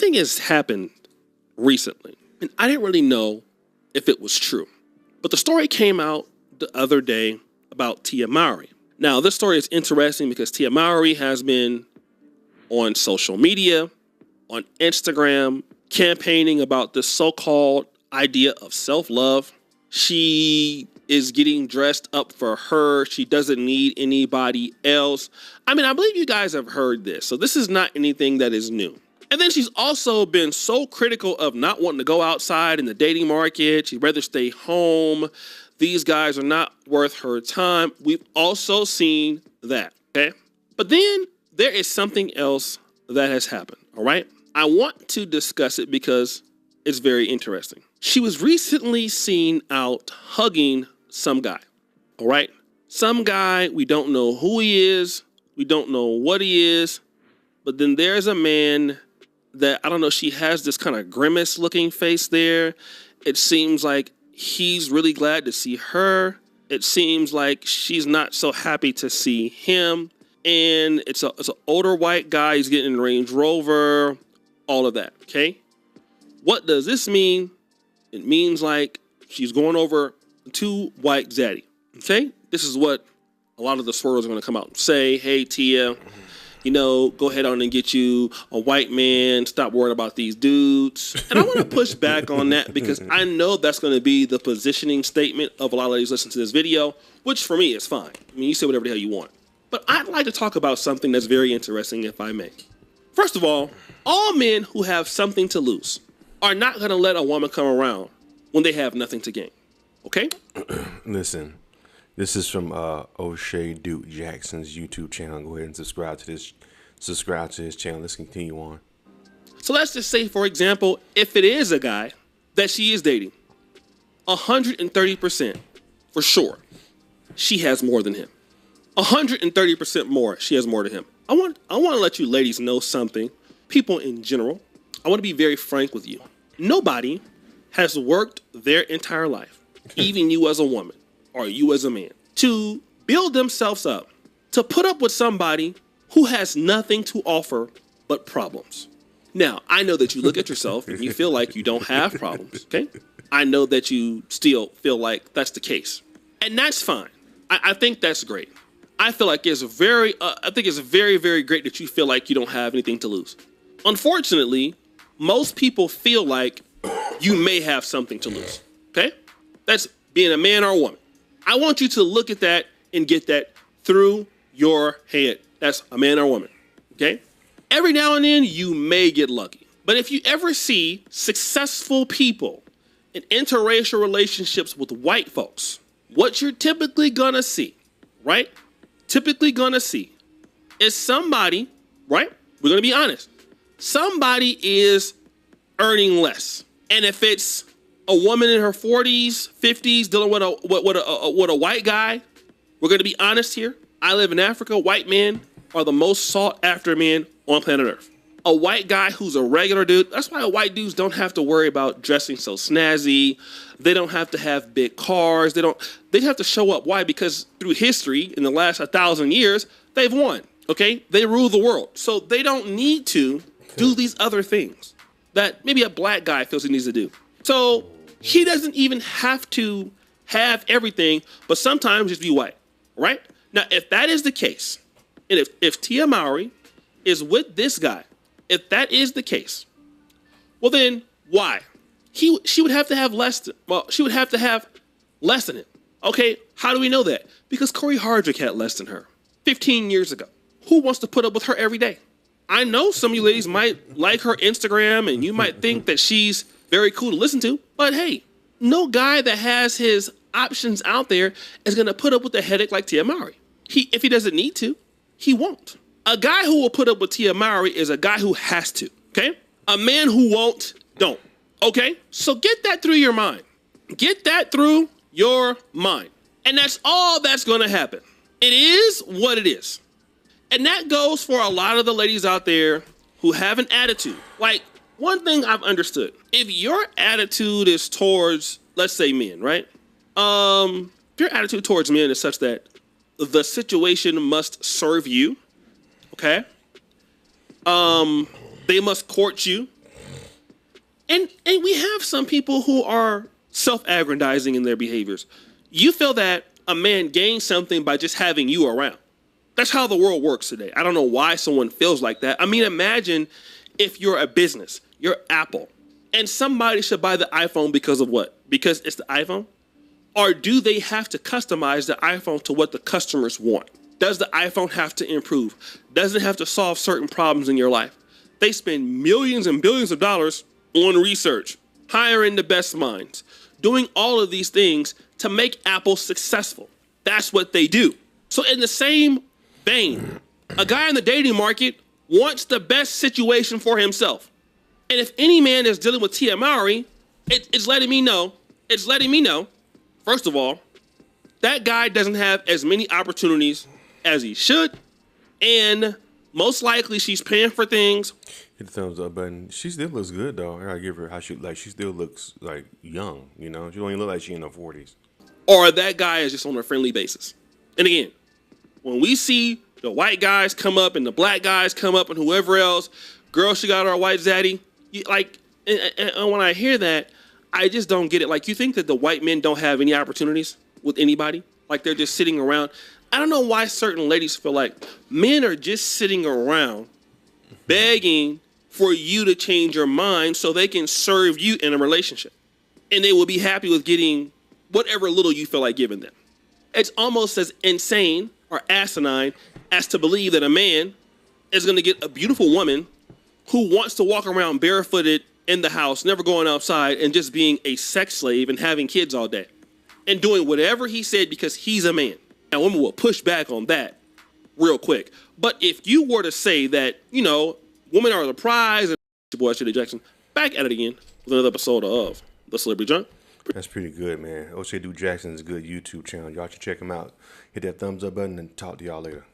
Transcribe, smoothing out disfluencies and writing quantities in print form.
something has happened recently, and I didn't really know if it was true. But the story came out the other day about Tia Mowry. Now, this story is interesting because Tia Mowry has been on social media, on Instagram, campaigning about this so-called idea of self-love. She is getting dressed up for her. She doesn't need anybody else. I mean, I believe you guys have heard this, so this is not anything that is new. And then she's also been so critical of not wanting to go outside in the dating market. She'd rather stay home. These guys are not worth her time. We've also seen that, okay? But then there is something else that has happened, all right? I want to discuss it because it's very interesting. She was recently seen out hugging some guy, all right? Some guy, we don't know who he is. We don't know what he is. But then there's a man that, I don't know, she has this kind of grimace looking face there. It seems like he's really glad to see her. It seems like she's not so happy to see him. And it's an older white guy. He's getting a Range Rover, all of that, okay? What does this mean? It means like she's going over to white zaddy, okay? This is what a lot of the swirls are going to come out and say. Hey, Tia, you know, go ahead on and get you a white man. Stop worrying about these dudes. And I want to push back on that because I know that's going to be the positioning statement of a lot of ladies listening to this video, which for me is fine. I mean, you say whatever the hell you want. But I'd like to talk about something that's very interesting, if I may. First of all men who have something to lose are not going to let a woman come around when they have nothing to gain. Okay? Listen, this is from O'Shea Duke Jackson's YouTube channel. Go ahead and subscribe to this channel. Let's continue on. So let's just say, for example, if it is a guy that she is dating, 130% for sure, she has more than him. 130% more, she has more than him. I want to let you ladies know something. People in general, I want to be very frank with you. Nobody has worked their entire life, even you as a woman or you as a man, to build themselves up, to put up with somebody who has nothing to offer but problems. Now, I know that you look at yourself and you feel like you don't have problems, okay? I know that you still feel like that's the case. And that's fine. I think that's great. I feel like it's very, very great that you feel like you don't have anything to lose. Unfortunately, most people feel like you may have something to lose, okay? That's being a man or a woman. I want you to look at that and get that through your head. That's a man or a woman, okay? Every now and then, you may get lucky. But if you ever see successful people in interracial relationships with white folks, what you're typically gonna see, right? Typically gonna see is somebody, right? We're gonna be honest. Somebody is earning less. And if it's a woman in her 40s, 50s dealing with a white guy, we're gonna be honest here. I live in Africa. White men are the most sought after men on planet Earth. A white guy who's a regular dude. That's why white dudes don't have to worry about dressing so snazzy. They don't have to have big cars. They have to show up. Why? Because through history, in the last 1,000 years, they've won, okay? They rule the world. So they don't need to do these other things that maybe a black guy feels he needs to do. So he doesn't even have to have everything, but sometimes just be white, right? Now, if that is the case, and if Tia Mowry is with this guy, if that is the case, well then why? She would have to have less than, she would have to have less than him. Okay, how do we know that? Because Corey Hardrick had less than her 15 years ago. Who wants to put up with her every day? I know some of you ladies might like her Instagram and you might think that she's very cool to listen to, but hey, no guy that has his options out there is gonna put up with a headache like Tia Mowry. If he doesn't need to, he won't. A guy who will put up with Tia Mowry is a guy who has to, okay? A man who won't, don't, okay? So get that through your mind. Get that through your mind. And that's all that's gonna happen. It is what it is. And that goes for a lot of the ladies out there who have an attitude. Like, one thing I've understood, if your attitude is towards, let's say men, right? If your attitude towards men is such that the situation must serve you, okay? They must court you. And we have some people who are self-aggrandizing in their behaviors. You feel that a man gains something by just having you around. That's how the world works today. I don't know why someone feels like that. I mean, imagine if you're a business, you're Apple, and somebody should buy the iPhone because of what? Because it's the iPhone? Or do they have to customize the iPhone to what the customers want? Does the iPhone have to improve? Does it have to solve certain problems in your life? They spend millions and billions of dollars on research, hiring the best minds, doing all of these things to make Apple successful. That's what they do. So in the same vein, a guy in the dating market wants the best situation for himself. And if any man is dealing with Tia Mowry, it's letting me know, first of all, that guy doesn't have as many opportunities as he should. And most likely she's paying for things. Hit the thumbs up button. She still looks good though. I gotta give her how she she still looks like young, you know? She don't even look like she in her 40s. Or that guy is just on a friendly basis. And again, when we see the white guys come up and the black guys come up and whoever else, girl, she got our white zaddy. And when I hear that, I just don't get it. Like, you think that the white men don't have any opportunities with anybody? Like, they're just sitting around. I don't know why certain ladies feel like men are just sitting around begging for you to change your mind so they can serve you in a relationship. And they will be happy with getting whatever little you feel like giving them. It's almost as insane or asinine as to believe that a man is going to get a beautiful woman who wants to walk around barefooted in the house, never going outside, and just being a sex slave and having kids all day and doing whatever he said because he's a man. And women will push back on that real quick. But if you were to say that, you know, women are the prize, and your boy Shitty Jackson back at it again with another episode of The Celebrity Junk. That's pretty good, man. O'Shea Duke Jackson's a good YouTube channel. Y'all should check him out. Hit that thumbs up button and talk to y'all later.